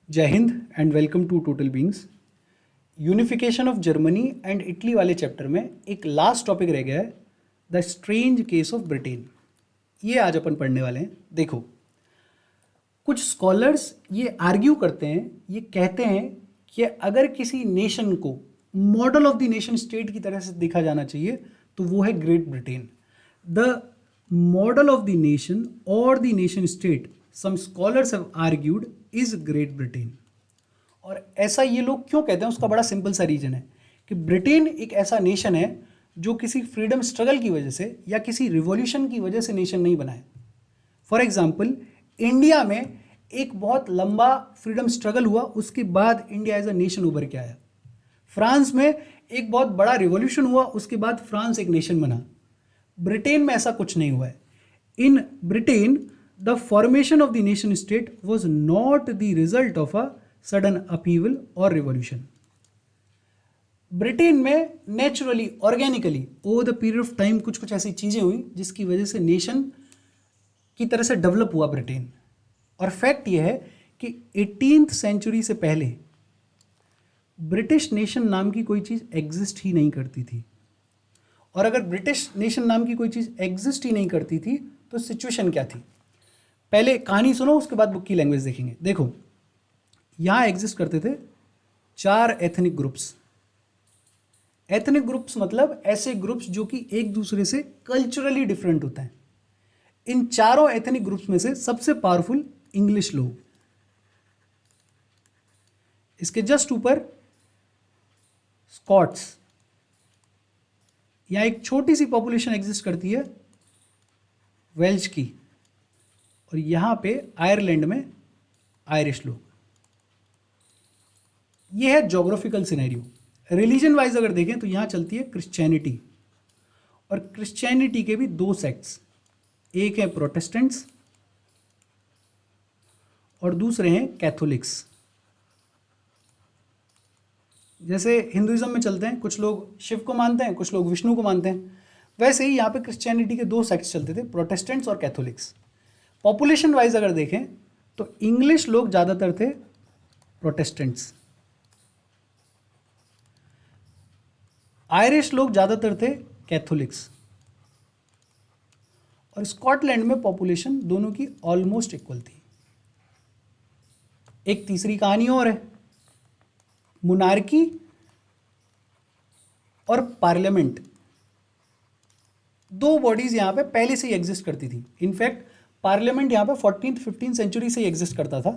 जय Hind and welcome to total beings. Unification of Germany and Italy वाले chapter में एक लास्ट टॉपिक रह गया है, the strange case of Britain. ये आज अपन पढ़ने वाले हैं। देखो, कुछ स्कॉलर्स ये आर्ग्यू करते हैं, ये कहते हैं कि अगर किसी नेशन को model of the nation state की तरह से देखा जाना चाहिए तो वो है Great Britain. The model of the nation और the nation state, some scholars have argued, is Great Britain. और ऐसा ये लोग क्यों कहते हैं, उसका बड़ा सिंपल सा रीजन है कि ब्रिटेन एक ऐसा नेशन है जो किसी फ्रीडम स्ट्रगल की वजह से या किसी रिवॉल्यूशन की वजह से नेशन नहीं बना है। फॉर एग्जाम्पल, इंडिया में एक बहुत लंबा फ्रीडम स्ट्रगल हुआ, उसके बाद इंडिया एज अ नेशन उभर के आया। फ्रांस में एक बहुत बड़ा रिवॉल्यूशन हुआ, उसके बाद फ्रांस एक नेशन बना। ब्रिटेन में ऐसा कुछ नहीं हुआ है। In Britain the formation of the nation state was not the result of a sudden अपीवल और रिवॉल्यूशन। ब्रिटेन में naturally, organically over the period of time कुछ कुछ ऐसी चीज़ें हुई जिसकी वजह से नेशन की तरह से डेवलप हुआ ब्रिटेन। और फैक्ट यह है कि 18th सेंचुरी से पहले ब्रिटिश नेशन नाम की कोई चीज़ एग्जिस्ट ही नहीं करती थी। और अगर ब्रिटिश नेशन नाम की कोई चीज़ एग्जिस्ट ही नहीं करती थी तो सिचुएशन क्या थी? पहले कहानी सुनो, उसके बाद बुक की लैंग्वेज देखेंगे। देखो, यहाँ एग्जिस्ट करते थे 4 एथनिक ग्रुप्स। एथनिक ग्रुप्स मतलब ऐसे ग्रुप्स जो कि एक दूसरे से कल्चरली डिफरेंट होते हैं। इन चारों एथनिक ग्रुप्स में से सबसे पावरफुल इंग्लिश लोग, इसके जस्ट ऊपर स्कॉट्स। यहां एक छोटी सी पॉपुलेशन एग्जिस्ट करती है वेल्श की, और यहां पे आयरलैंड में आयरिश लोग। ये है ज्योग्राफिकल सिनेरियो। रिलीजन वाइज अगर देखें तो यहां चलती है क्रिश्चियनिटी, और क्रिश्चियनिटी के भी 2 सेक्ट्स, एक है प्रोटेस्टेंट्स और दूसरे हैं कैथोलिक्स। जैसे हिंदुइज्म में चलते हैं, कुछ लोग शिव को मानते हैं, कुछ लोग विष्णु को मानते हैं, वैसे ही यहाँ पे क्रिश्चियनिटी के 2 सेक्ट्स चलते थे, प्रोटेस्टेंट्स और कैथोलिक्स। पॉपुलेशन वाइज अगर देखें तो इंग्लिश लोग ज़्यादातर थे प्रोटेस्टेंट्स, आयरिश लोग ज़्यादातर थे कैथोलिक्स, और स्कॉटलैंड में पॉपुलेशन दोनों की ऑलमोस्ट इक्वल थी। एक तीसरी कहानी और है, मोनार्की और पार्लियामेंट। 2 बॉडीज यहां पे पहले से ही एग्जिस्ट करती थी। इनफैक्ट पार्लियामेंट यहां पे 14th 15th सेंचुरी से ही एग्जिस्ट करता था,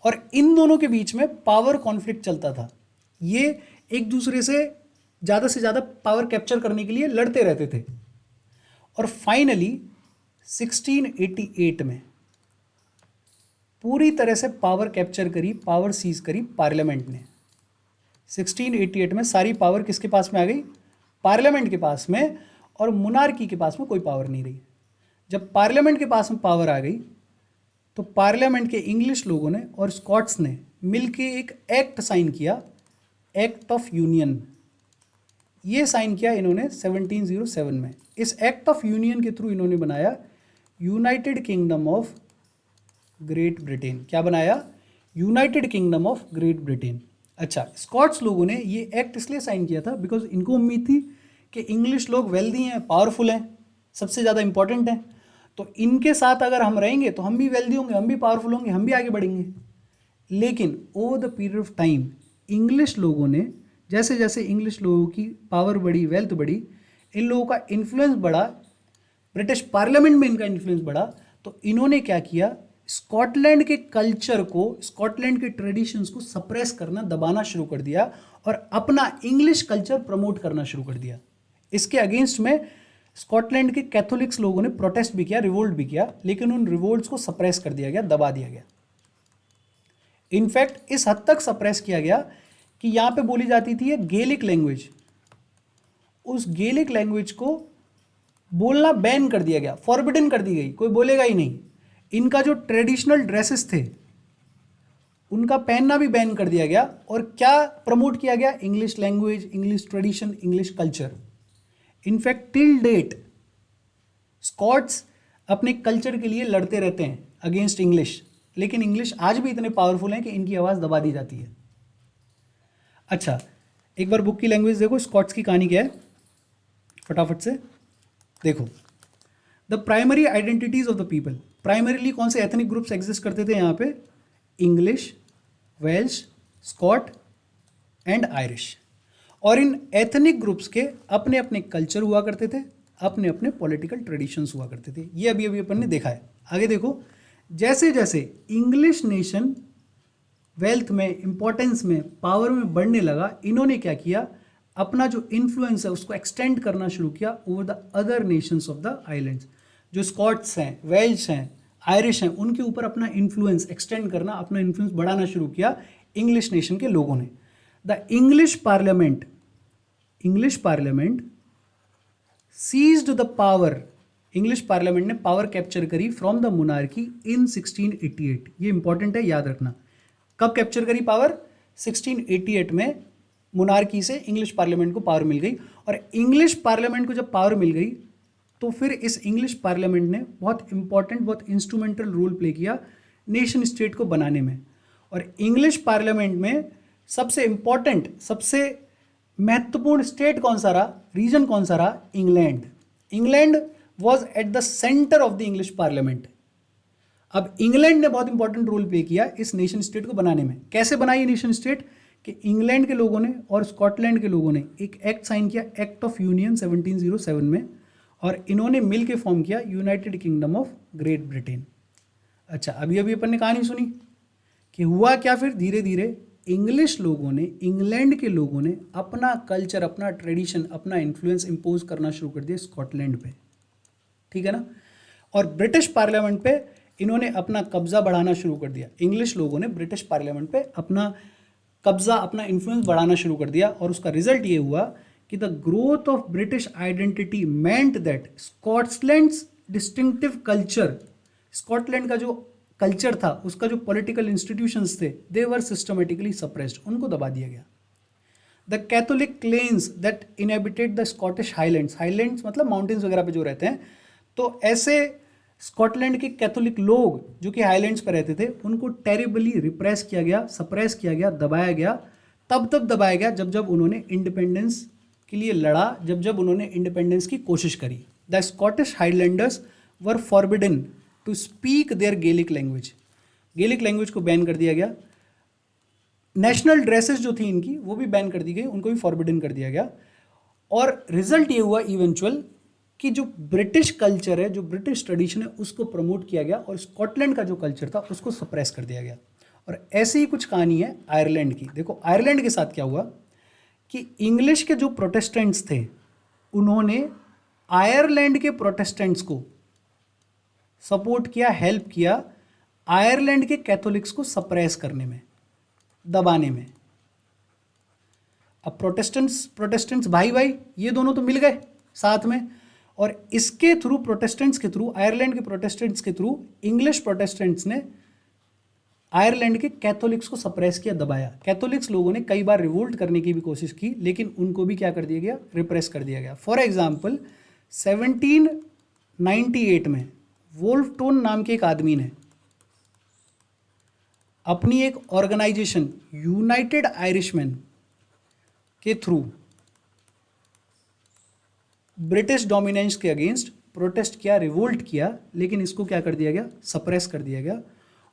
और इन दोनों के बीच में पावर कॉन्फ्लिक्ट चलता था। ये एक दूसरे से ज़्यादा पावर कैप्चर करने के लिए लड़ते रहते थे। और फाइनली 1688 में पूरी तरह से पावर कैप्चर करी, पावर सीज करी पार्लियामेंट ने। 1688 में सारी पावर किसके पास में आ गई? पार्लियामेंट के पास में, और मोनार्की के पास में कोई पावर नहीं रही। जब पार्लियामेंट के पास में पावर आ गई तो पार्लियामेंट के इंग्लिश लोगों ने और स्कॉट्स ने मिलके एक एक्ट साइन किया, एक्ट ऑफ यूनियन। ये साइन किया इन्होंने 1707 में। इस एक्ट ऑफ यूनियन के थ्रू इन्होंने बनाया United kingdom of great Britain. क्या बनाया? United kingdom of great Britain. अच्छा, स्कॉट्स लोगों ने ये एक्ट इसलिए साइन किया था बिकॉज इनको उम्मीद थी कि इंग्लिश लोग वेल्दी हैं, पावरफुल हैं, सबसे ज़्यादा इंपॉर्टेंट हैं, तो इनके साथ अगर हम रहेंगे तो हम भी वेल्दी होंगे, हम भी पावरफुल होंगे, हम भी आगे बढ़ेंगे। लेकिन over the period of time English लोगों ने, जैसे जैसे इंग्लिश लोगों की पावर बढ़ी, वेल्थ बढ़ी, इन लोगों का इन्फ्लुएंस बढ़ा, ब्रिटिश पार्लियामेंट में इनका इन्फ्लुएंस बढ़ा, तो इन्होंने क्या किया? स्कॉटलैंड के कल्चर को, स्कॉटलैंड के ट्रेडिशंस को सप्रेस करना, दबाना शुरू कर दिया और अपना इंग्लिश कल्चर प्रमोट करना शुरू कर दिया। इसके अगेंस्ट में स्कॉटलैंड के कैथोलिक्स लोगों ने प्रोटेस्ट भी किया, रिवोल्ट भी किया, लेकिन उन रिवोल्ट्स को सप्रेस कर दिया गया, दबा दिया गया। इनफैक्ट इस हद तक सप्रेस किया गया कि यहां पे बोली जाती थी ये गेलिक लैंग्वेज, उस गेलिक लैंग्वेज को बोलना बैन कर दिया गया, फॉरबिडन कर दी गई, कोई बोलेगा ही नहीं। इनका जो ट्रेडिशनल ड्रेसेस थे उनका पहनना भी बैन कर दिया गया, और क्या प्रमोट किया गया? English language, English tradition, English culture. In fact till date Scots अपने कल्चर के लिए लड़ते रहते हैं अगेंस्ट इंग्लिश, लेकिन इंग्लिश आज भी इतने पावरफुल हैं कि इनकी आवाज़ दबा दी जाती है। अच्छा, एक बार बुक की लैंग्वेज देखो, स्कॉट्स की कहानी क्या है, फटाफट से देखो। The primary identities of the people, primarily कौन से एथनिक ग्रुप्स एग्जिस्ट करते थे यहाँ पे, English, Welsh, Scot and Irish. और इन एथनिक ग्रुप्स के अपने अपने कल्चर हुआ करते थे, अपने अपने पॉलिटिकल ट्रेडिशंस हुआ करते थे। ये अभी अभी अपन ने देखा है। आगे देखो, जैसे जैसे इंग्लिश नेशन वेल्थ में, इंपॉर्टेंस में, पावर में बढ़ने लगा, इन्होंने क्या किया, अपना जो इन्फ्लुएंस है उसको एक्सटेंड करना शुरू किया over the other Nations of the islands. जो स्कॉट्स हैं, वेल्श हैं, आयरिश हैं, उनके ऊपर अपना इन्फ्लुएंस एक्सटेंड करना, अपना इन्फ्लुएंस बढ़ाना शुरू किया इंग्लिश नेशन के लोगों ने। The English parliament seized the power, English parliament ने पावर कैप्चर करी फ्रॉम द मोनार्की इन 1688। ये इंपॉर्टेंट है, याद रखना। कब कैप्चर करी पावर, 1688 में मोनार्की से इंग्लिश पार्लियामेंट को पावर मिल गई। और इंग्लिश पार्लियामेंट को जब पावर मिल गई तो फिर इस इंग्लिश पार्लियामेंट ने बहुत इंपॉर्टेंट, बहुत इंस्ट्रूमेंटल रोल प्ले किया नेशन स्टेट को बनाने में। और इंग्लिश पार्लियामेंट में सबसे इंपॉर्टेंट, सबसे महत्वपूर्ण स्टेट कौन सा रहा, रीजन कौन सा रहा, England. England was at the centre of the English parliament. अब इंग्लैंड ने बहुत इंपॉर्टेंट रोल प्ले किया इस नेशन स्टेट को बनाने में। कैसे बनाई नेशन स्टेट, कि इंग्लैंड के लोगों ने और स्कॉटलैंड के लोगों ने एक एक्ट साइन किया, एक्ट ऑफ यूनियन 1707 में, और इन्होंने मिल के फॉर्म किया United kingdom of great Britain. अच्छा, अभी अभी अपन ने कहानी सुनी कि हुआ क्या, फिर धीरे धीरे इंग्लिश लोगों ने, इंग्लैंड के लोगों ने अपना कल्चर, अपना ट्रेडिशन, अपना इन्फ्लुएंस इंपोज करना शुरू कर दिया स्कॉटलैंड पे, ठीक है ना। और ब्रिटिश पार्लियामेंट पे इन्होंने अपना कब्जा बढ़ाना शुरू कर दिया। इंग्लिश लोगों ने ब्रिटिश पार्लियामेंट पे अपना कब्जा, अपना इन्फ्लुएंस बढ़ाना शुरू कर दिया। और उसका रिजल्ट ये हुआ कि the growth of British identity meant that Scotland's distinctive culture, Scotland का जो कल्चर था, उसका जो पॉलिटिकल इंस्टीट्यूशंस थे, दे वर सिस्टमेटिकली सप्रेस्ड, उनको दबा दिया गया। The Catholic clans that inhabited the Scottish highlands, highlands मतलब माउंटेन्स वगैरह पे जो रहते हैं, तो ऐसे स्कॉटलैंड के कैथोलिक लोग जो कि हाईलैंड्स पर रहते थे, उनको टेरिबली रिप्रेस किया गया, सप्रेस किया गया, दबाया गया। तब तब दबाया गया जब जब उन्होंने इंडिपेंडेंस के लिए लड़ा, जब जब उन्होंने इंडिपेंडेंस की कोशिश करी। The Scottish highlanders were forbidden to speak their Gaelic language, Gaelic language को बैन कर दिया गया। नेशनल ड्रेसेस जो थी इनकी, वो भी बैन कर दी गई, उनको भी फॉरबिडन कर दिया गया। और रिजल्ट ये हुआ इवेंचुअल कि जो ब्रिटिश कल्चर है, जो ब्रिटिश ट्रेडिशन है, उसको प्रमोट किया गया, और स्कॉटलैंड का जो कल्चर था उसको सप्रेस कर दिया गया। और ऐसी ही कुछ कहानी है आयरलैंड की। देखो आयरलैंड के साथ क्या हुआ कि इंग्लिश के जो प्रोटेस्टेंट्स थे, उन्होंने आयरलैंड के प्रोटेस्टेंट्स को सपोर्ट किया, हेल्प किया आयरलैंड के कैथोलिक्स को सप्रेस करने में, दबाने में। अब प्रोटेस्टेंट्स भाई भाई ये दोनों तो मिल गए साथ में, और इसके थ्रू, प्रोटेस्टेंट्स के थ्रू, आयरलैंड के प्रोटेस्टेंट्स के थ्रू इंग्लिश प्रोटेस्टेंट्स ने आयरलैंड के कैथोलिक्स को सप्रेस किया, दबाया। कैथोलिक्स लोगों ने कई बार रिवोल्ट करने की भी कोशिश की, लेकिन उनको भी क्या कर दिया गया, रिप्रेस कर दिया गया। फॉर एग्जाम्पल 1798 में वोल्फटोन नाम के एक आदमी ने अपनी एक ऑर्गेनाइजेशन यूनाइटेड आयरिशमैन के थ्रू ब्रिटिश डोमिनेंस के अगेंस्ट प्रोटेस्ट किया, रिवोल्ट किया, लेकिन इसको क्या कर दिया गया, सप्रेस कर दिया गया।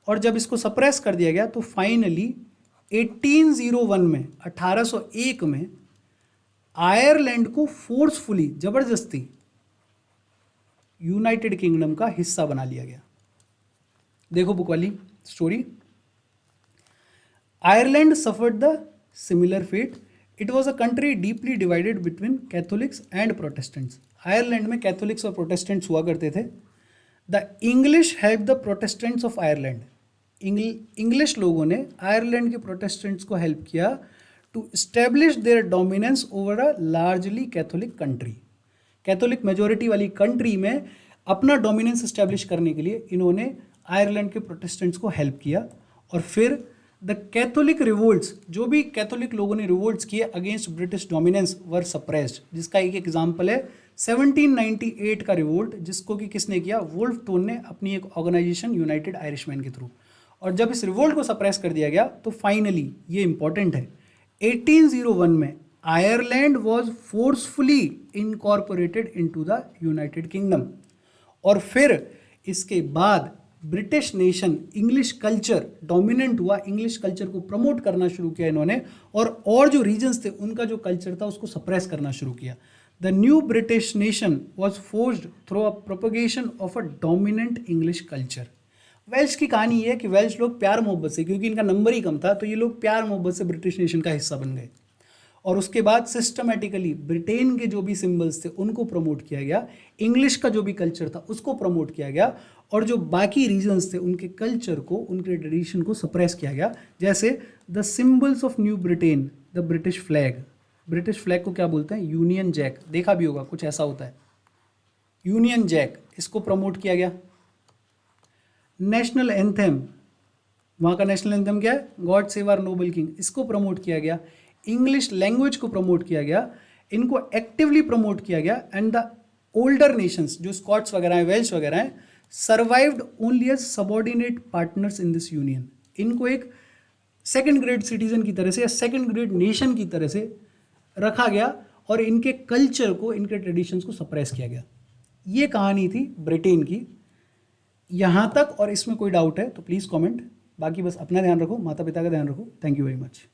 और जब इसको सप्रेस कर दिया गया तो फाइनली 1801 में, 1801 में आयरलैंड को फोर्सफुली, जबरदस्ती यूनाइटेड किंगडम का हिस्सा बना लिया गया। देखो बुक वाली story. Ireland suffered the similar fate. It was a country deeply divided between Catholics and Protestants. Ireland में कैथोलिक्स और प्रोटेस्टेंट्स हुआ करते थे। The English help the Protestants of Ireland. English लोगों ने आयरलैंड के प्रोटेस्टेंट्स को हेल्प किया to establish their dominance over a largely Catholic country. Catholic majority वाली कंट्री में अपना डोमिनेंस इस्टेब्लिश करने के लिए इन्होंने आयरलैंड के प्रोटेस्टेंट्स को हेल्प किया। और फिर द कैथोलिक रिवोल्ट्स, जो भी कैथोलिक लोगों ने रिवोल्ट्स किए अगेंस्ट ब्रिटिश डोमिनेंस, वर सप्रेस्ड। जिसका एक एग्जाम्पल है 1798 का रिवोल्ट, जिसको कि किसने किया, वुल्फटोन ने अपनी एक ऑर्गेनाइजेशन यूनाइटेड आयरिशमैन के थ्रू। और जब इस रिवोल्ट को सप्रेस कर दिया गया तो फाइनली ये इंपॉर्टेंट है, 1801 में Ireland was forcefully incorporated into the United kingdom. और फिर इसके बाद British nation English culture dominant हुआ, इंग्लिश कल्चर को प्रमोट करना शुरू किया इन्होंने, और जो रीजन्स थे उनका जो कल्चर था उसको सप्रेस करना शुरू किया। The new British nation was forced through a propagation of a dominant English culture. Welsh की कहानी ये है कि वेल्श लोग प्यार मोहब्बत से, क्योंकि इनका नंबर ही कम था, तो ये लोग प्यार मोहब्बत से ब्रिटिश नेशन का हिस्सा बन गए। और उसके बाद सिस्टमेटिकली ब्रिटेन के जो भी सिंबल्स थे उनको प्रमोट किया गया, इंग्लिश का जो भी कल्चर था उसको प्रमोट किया गया, और जो बाकी रीजन्स थे उनके कल्चर को, उनके ट्रेडिशन को सप्रेस किया गया। जैसे the symbols of new Britain, the British flag, British flag को क्या बोलते हैं, यूनियन जैक, देखा भी होगा कुछ ऐसा होता है, यूनियन जैक, इसको प्रमोट किया गया। नेशनल एंथम, वहाँ का नेशनल एंथम क्या है, God save our noble king, इसको प्रमोट किया गया। इंग्लिश लैंग्वेज को प्रमोट किया गया, इनको एक्टिवली प्रमोट किया गया। एंड द ओल्डर नेशंस जो स्कॉट्स वगैरह हैं, वेल्श वगैरह हैं, survived only as subordinate partners in this union. इनको एक सेकंड ग्रेड सिटीजन की तरह से या सेकंड ग्रेड नेशन की तरह से रखा गया, और इनके कल्चर को, इनके ट्रेडिशंस को सप्रेस किया गया। ये कहानी थी ब्रिटेन की। यहाँ तक और इसमें कोई डाउट है तो प्लीज़ कमेंट। बाकी बस अपना ध्यान रखो, माता पिता का ध्यान रखो। Thank you very much.